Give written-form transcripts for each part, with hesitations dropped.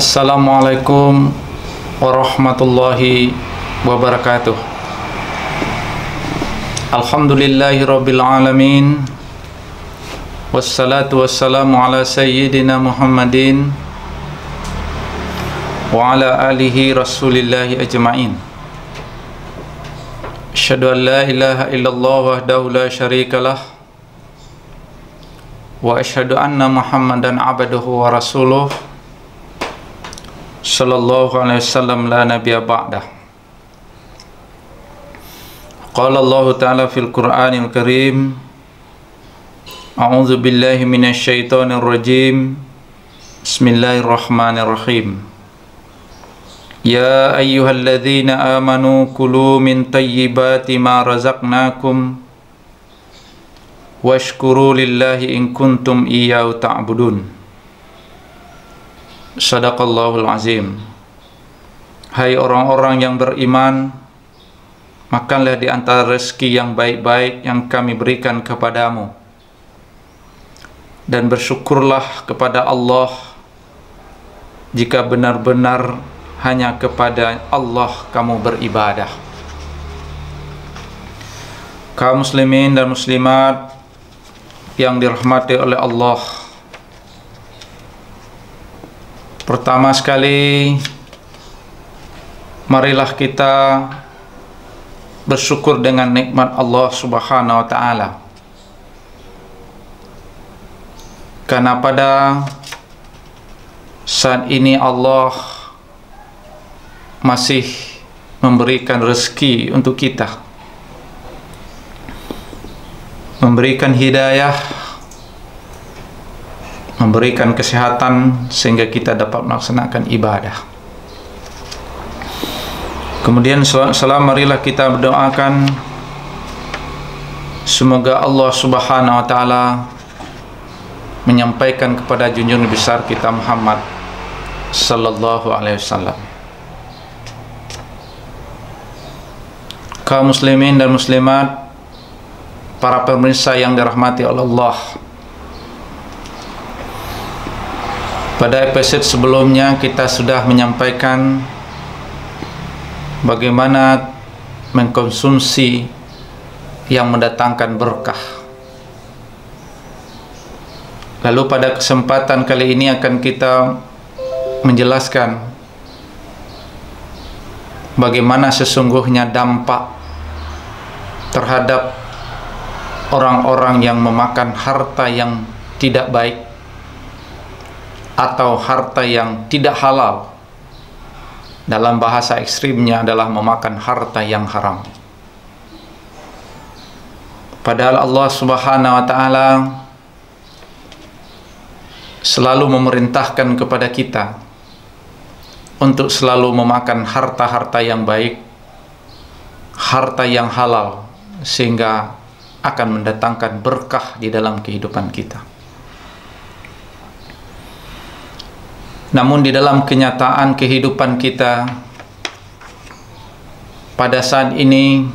Assalamualaikum warahmatullahi wabarakatuh. Alhamdulillahirabbil alamin. Wassalatu wassalamu ala sayyidina Muhammadin wa ala alihi rasulillahi ajma'in. Asyhadu an la ilaha illallah wahdahu la syarikalah wa asyhadu anna Muhammadan abduhu wa rasuluh sallallahu alaihi wasallam la nabiyya ba'dah. Qala Allah ta'ala fil Qur'anil Karim, a'udzu billahi minasy syaithanir rajim. Bismillahirrahmanirrahim. Ya ayyuhalladzina amanu kulu min thayyibati ma razaqnakum washkuru lillahi in kuntum iyyahu ta'budun. Sadaqallahul azim. Hai orang-orang yang beriman, makanlah di antara rezeki yang baik-baik yang kami berikan kepadamu, dan bersyukurlah kepada Allah jika benar-benar hanya kepada Allah kamu beribadah. Kaum muslimin dan muslimat yang dirahmati oleh Allah, pertama sekali, marilah kita bersyukur dengan nikmat Allah Subhanahu wa ta'ala. Karena pada saat ini Allah masih memberikan rezeki untuk kita, memberikan hidayah, memberikan kesehatan sehingga kita dapat melaksanakan ibadah. Kemudian marilah kita berdoakan semoga Allah Subhanahu wa ta'ala menyampaikan kepada junjungan besar kita Muhammad sallallahu alaihi wasallam. Kaum muslimin dan muslimat, para pemirsa yang dirahmati oleh Allah, pada episode sebelumnya kita sudah menyampaikan bagaimana mengkonsumsi yang mendatangkan berkah. Lalu pada kesempatan kali ini akan kita menjelaskan bagaimana sesungguhnya dampak terhadap orang-orang yang memakan harta yang tidak baik atau harta yang tidak halal. Dalam bahasa ekstrimnya adalah memakan harta yang haram. Padahal Allah Subhanahu wa ta'ala selalu memerintahkan kepada kita untuk selalu memakan harta-harta yang baik, harta yang halal, sehingga akan mendatangkan berkah di dalam kehidupan kita. Namun di dalam kenyataan kehidupan kita pada saat ini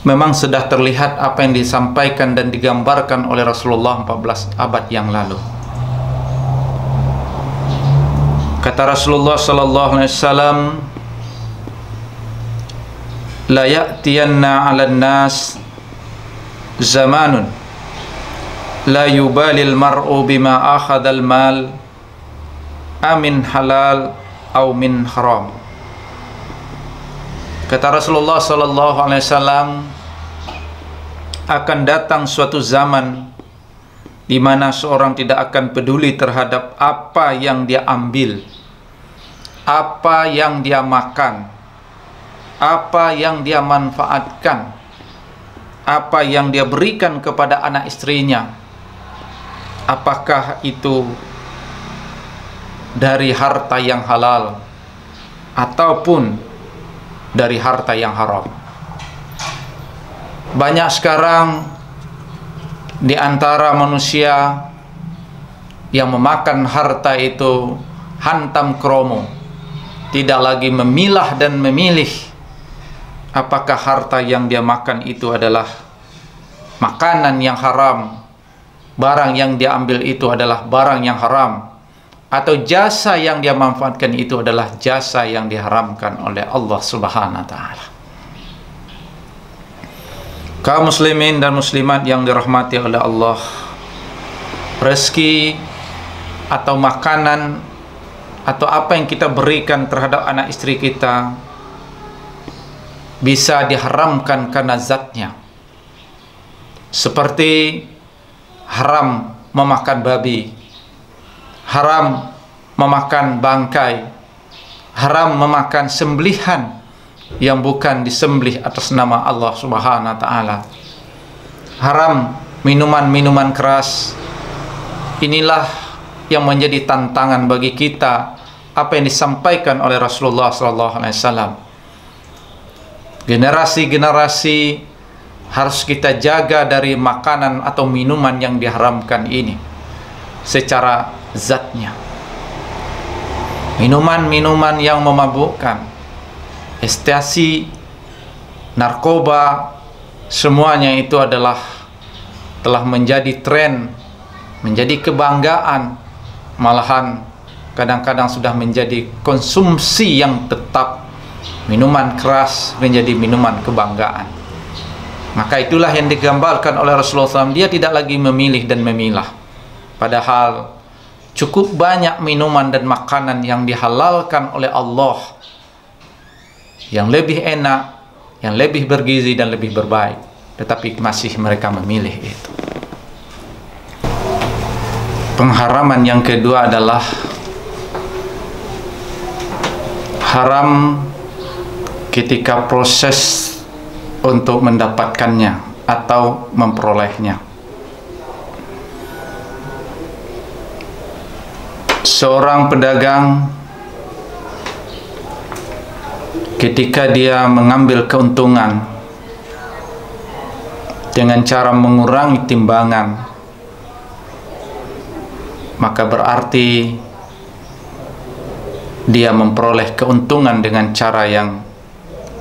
memang sudah terlihat apa yang disampaikan dan digambarkan oleh Rasulullah 14 abad yang lalu. Kata Rasulullah sallallahu alaihi wasallam, la ya'tiyanna 'alan nas zamanun la yubalil mar'u bima akhadal mal amin halal au min haram. Kata Rasulullah sallallahu alaihi wasallam, akan datang suatu zaman di mana seorang tidak akan peduli terhadap apa yang dia ambil, apa yang dia makan, apa yang dia manfaatkan, apa yang dia berikan kepada anak istrinya, apakah itu dari harta yang halal ataupun dari harta yang haram. Banyak sekarang di antara manusia yang memakan harta itu hantam kromo, tidak lagi memilah dan memilih apakah harta yang dia makan itu adalah makanan yang haram, barang yang dia ambil itu adalah barang yang haram, atau jasa yang dia manfaatkan itu adalah jasa yang diharamkan oleh Allah Subhanahu wa taala. Kaum muslimin dan muslimat yang dirahmati oleh Allah, rezeki atau makanan atau apa yang kita berikan terhadap anak istri kita bisa diharamkan karena zatnya. Seperti haram memakan babi, haram memakan bangkai, haram memakan sembelihan yang bukan disembelih atas nama Allah Subhanahu wa taala, haram minuman-minuman keras. Inilah yang menjadi tantangan bagi kita, apa yang disampaikan oleh Rasulullah SAW. Generasi-generasi harus kita jaga dari makanan atau minuman yang diharamkan ini secara zatnya. Minuman-minuman yang memabukkan, ekstasi, narkoba, semuanya itu adalah telah menjadi tren, menjadi kebanggaan, malahan kadang-kadang sudah menjadi konsumsi yang tetap. Minuman keras menjadi minuman kebanggaan. Maka itulah yang digambarkan oleh Rasulullah SAW. Dia tidak lagi memilih dan memilah, padahal cukup banyak minuman dan makanan yang dihalalkan oleh Allah, yang lebih enak, yang lebih bergizi dan lebih berbaik, tetapi masih mereka memilih itu. Pengharaman yang kedua adalah haram ketika proses untuk mendapatkannya atau memperolehnya. Seorang pedagang ketika dia mengambil keuntungan dengan cara mengurangi timbangan, maka berarti dia memperoleh keuntungan dengan cara yang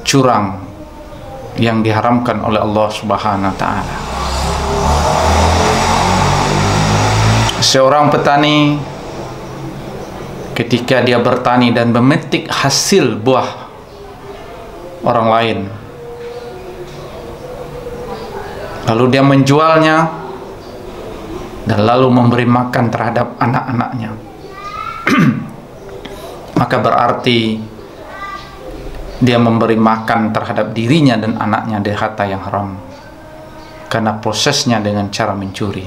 curang, yang diharamkan oleh Allah Subhanahu wa taala. Seorang petani ketika dia bertani dan memetik hasil buah orang lain, lalu dia menjualnya dan lalu memberi makan terhadap anak-anaknya, maka berarti dia memberi makan terhadap dirinya dan anaknya dari harta yang haram, karena prosesnya dengan cara mencuri.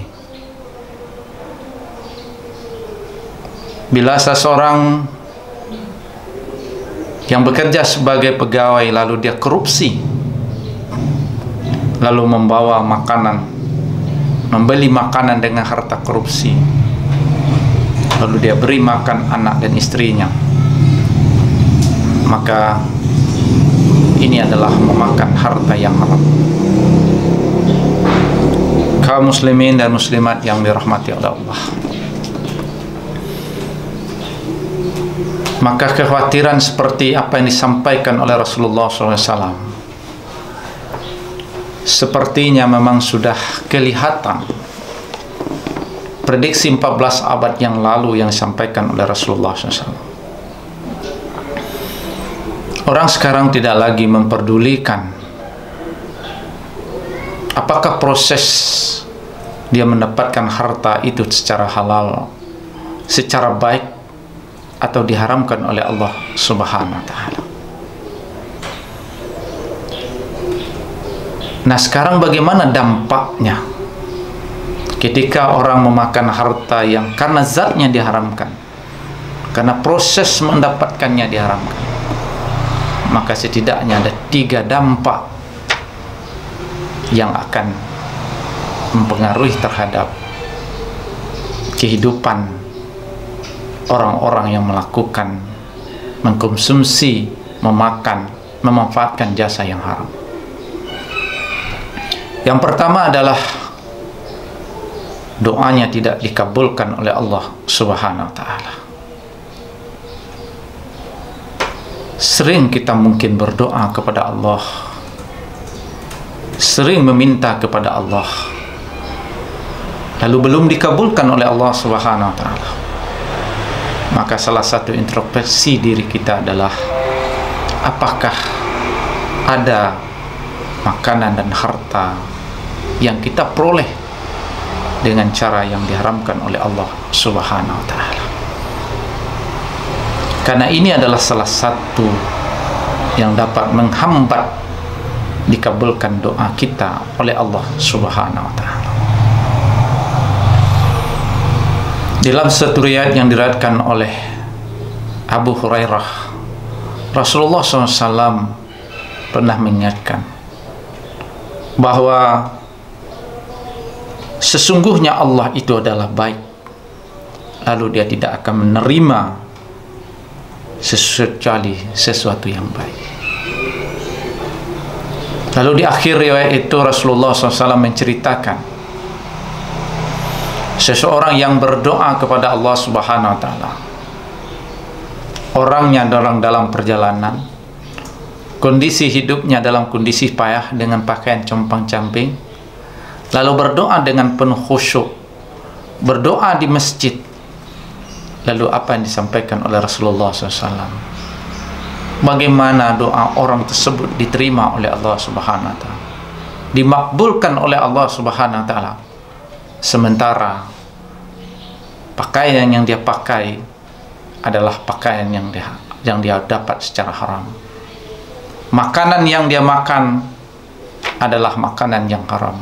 Bila seseorang yang bekerja sebagai pegawai lalu dia korupsi, lalu membawa makanan, membeli makanan dengan harta korupsi, lalu dia beri makan anak dan istrinya, maka ini adalah memakan harta yang haram. Kaum muslimin dan muslimat yang dirahmati oleh Allah, maka kekhawatiran seperti apa yang disampaikan oleh Rasulullah SAW sepertinya memang sudah kelihatan. Prediksi 14 abad yang lalu yang disampaikan oleh Rasulullah SAW. Orang sekarang tidak lagi memperdulikan apakah proses dia mendapatkan harta itu secara halal, secara baik, atau diharamkan oleh Allah Subhanahu wa taala. Nah, sekarang bagaimana dampaknya ketika orang memakan harta yang karena zatnya diharamkan, karena proses mendapatkannya diharamkan? Maka setidaknya ada 3 dampak yang akan mempengaruhi terhadap kehidupan orang-orang yang melakukan, mengkonsumsi, memakan, memanfaatkan jasa yang haram. Yang pertama adalah doanya tidak dikabulkan oleh Allah Subhanahu wa taala. Sering kita mungkin berdoa kepada Allah, sering meminta kepada Allah, lalu belum dikabulkan oleh Allah Subhanahu wa taala. Maka salah satu introspeksi diri kita adalah, apakah ada makanan dan harta yang kita peroleh dengan cara yang diharamkan oleh Allah Subhanahu wa ta'ala. Karena ini adalah salah satu yang dapat menghambat dikabulkan doa kita oleh Allah Subhanahu wa ta'ala. Dalam satu riwayat yang diriwayatkan oleh Abu Hurairah, Rasulullah SAW pernah mengingatkan bahwa sesungguhnya Allah itu adalah baik, lalu Dia tidak akan menerima kecuali sesuatu yang baik. Lalu di akhir riwayat itu Rasulullah SAW menceritakan seseorang yang berdoa kepada Allah Subhanahu wa ta'ala, orangnya dalam perjalanan, kondisi hidupnya dalam kondisi payah dengan pakaian compang-camping, lalu berdoa dengan penuh khusyuk, berdoa di masjid. Lalu apa yang disampaikan oleh Rasulullah SAW? Bagaimana doa orang tersebut diterima oleh Allah Subhanahu wa ta'ala, dimakbulkan oleh Allah Subhanahu wa ta'ala, sementara pakaian yang dia pakai adalah pakaian yang dia dapat secara haram. Makanan yang dia makan adalah makanan yang haram.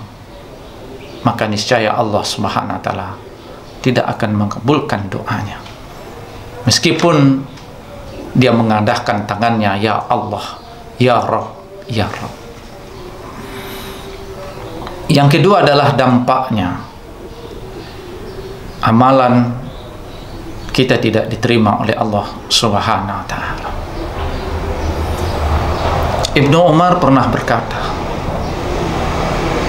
Maka niscaya Allah Subhanahu wa ta'ala tidak akan mengabulkan doanya, meskipun dia mengadahkan tangannya, ya Allah, ya Rabb, ya Rabb. Yang kedua adalah dampaknya. Amalan kita tidak diterima oleh Allah Subhanahu wa ta'ala. Ibnu Umar pernah berkata,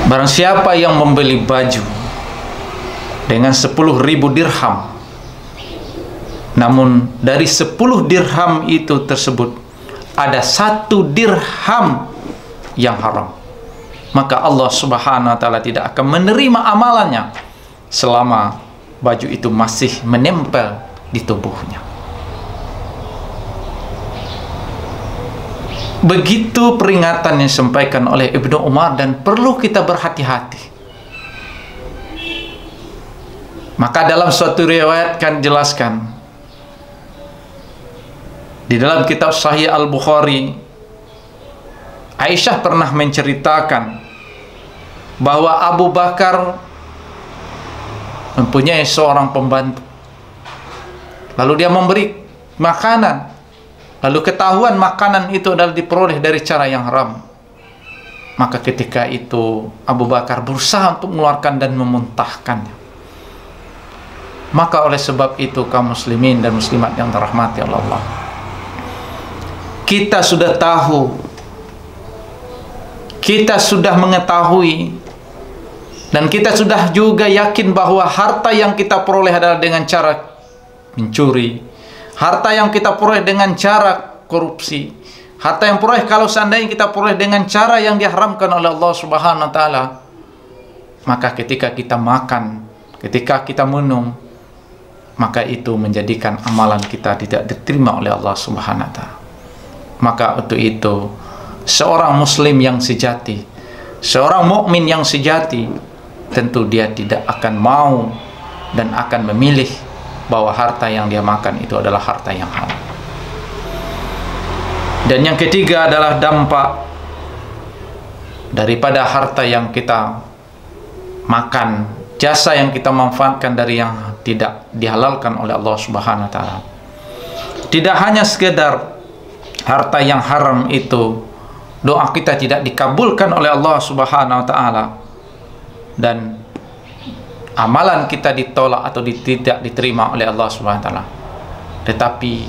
barang siapa yang membeli baju dengan 10.000 dirham, namun dari 10 dirham itu tersebut ada 1 dirham yang haram, maka Allah Subhanahu wa ta'ala tidak akan menerima amalannya selama baju itu masih menempel di tubuhnya. Begitu peringatan yang disampaikan oleh Ibnu Umar, dan perlu kita berhati-hati. Maka dalam suatu riwayat kan jelaskan di dalam kitab Sahih Al-Bukhari, Aisyah pernah menceritakan bahwa Abu Bakar mempunyai seorang pembantu, lalu dia memberi makanan, lalu ketahuan makanan itu adalah diperoleh dari cara yang haram. Maka ketika itu Abu Bakar berusaha untuk mengeluarkan dan memuntahkannya. Maka oleh sebab itu kaum muslimin dan muslimat yang dirahmati Allah, kita sudah tahu, kita sudah mengetahui, dan kita sudah juga yakin bahwa harta yang kita peroleh adalah dengan cara mencuri, harta yang kita peroleh dengan cara korupsi, harta yang peroleh kalau seandainya kita peroleh dengan cara yang diharamkan oleh Allah Subhanahu wa ta'ala, maka ketika kita makan, ketika kita minum, maka itu menjadikan amalan kita tidak diterima oleh Allah Subhanahu wa ta'ala. Maka untuk itu seorang muslim yang sejati, seorang mukmin yang sejati, tentu dia tidak akan mau dan akan memilih bahwa harta yang dia makan itu adalah harta yang haram. Dan yang ketiga adalah dampak daripada harta yang kita makan, jasa yang kita manfaatkan dari yang tidak dihalalkan oleh Allah Subhanahu wa ta'ala. Tidak hanya sekedar harta yang haram itu, doa kita tidak dikabulkan oleh Allah Subhanahu wa ta'ala, dan amalan kita ditolak atau tidak diterima oleh Allah Subhanahu wa ta'ala, tetapi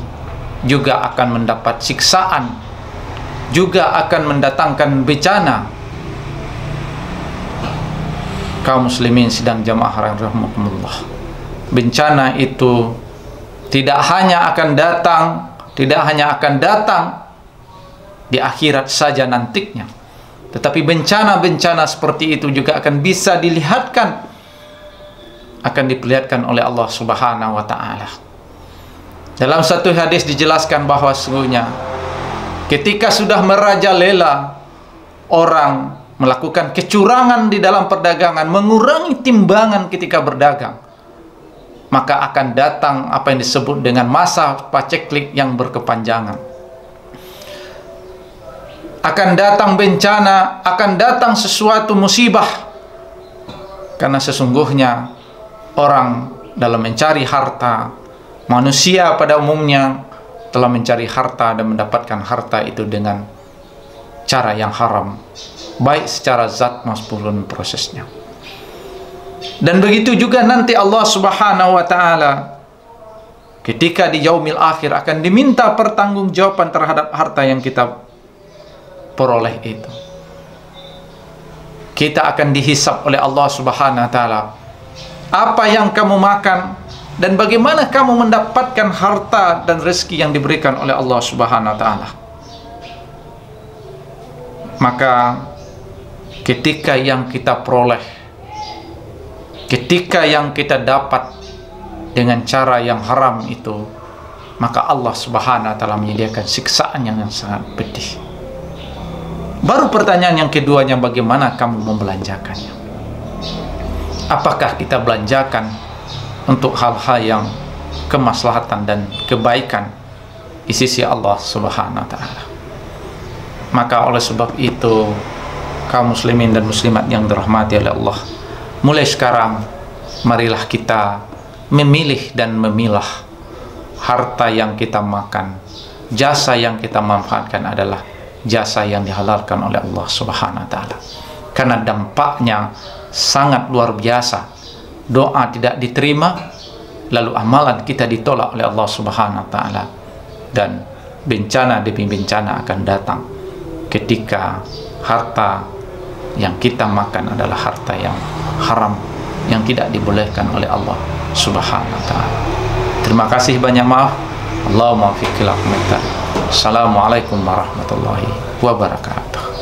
juga akan mendapat siksaan, juga akan mendatangkan bencana. Kaum muslimin sidang jamaah rahimakumullah, bencana itu tidak hanya akan datang di akhirat saja nantinya, tetapi bencana-bencana seperti itu juga akan bisa diperlihatkan oleh Allah Subhanahu wa ta'ala. Dalam satu hadis dijelaskan bahwa sesungguhnya ketika sudah merajalela orang melakukan kecurangan di dalam perdagangan, mengurangi timbangan ketika berdagang, maka akan datang apa yang disebut dengan masa paceklik yang berkepanjangan. Akan datang bencana, akan datang sesuatu musibah, karena sesungguhnya orang dalam mencari harta, manusia pada umumnya telah mencari harta dan mendapatkan harta itu dengan cara yang haram, baik secara zat maupun prosesnya. Dan begitu juga nanti Allah Subhanahu wa Ta'ala ketika di yaumil akhir akan diminta pertanggungjawaban terhadap harta yang kita peroleh itu. Kita akan dihisap oleh Allah Subhanahu wa Ta'ala, apa yang kamu makan dan bagaimana kamu mendapatkan harta dan rezeki yang diberikan oleh Allah Subhanahu wa Ta'ala. Maka ketika yang kita peroleh, ketika yang kita dapat dengan cara yang haram itu, maka Allah Subhanahu wa Ta'ala menyediakan siksaan yang sangat pedih. Baru pertanyaan yang keduanya, bagaimana kamu membelanjakannya? Apakah kita belanjakan untuk hal-hal yang kemaslahatan dan kebaikan di sisi Allah Subhanahu wa Ta'ala? Maka oleh sebab itu, kaum muslimin dan muslimat yang dirahmati oleh Allah, mulai sekarang marilah kita memilih dan memilah harta yang kita makan. Jasa yang kita manfaatkan adalah jasa yang dihalalkan oleh Allah Subhanahu wa Ta'ala, karena dampaknya sangat luar biasa. Doa tidak diterima, lalu amalan kita ditolak oleh Allah Subhanahu wa Ta'ala, dan bencana demi bencana akan datang ketika harta yang kita makan adalah harta yang haram, yang tidak dibolehkan oleh Allah Subhanahu wa Ta'ala. Terima kasih, banyak maaf. Allahumma fiqhil aqmita. Assalamualaikum warahmatullahi wabarakatuh.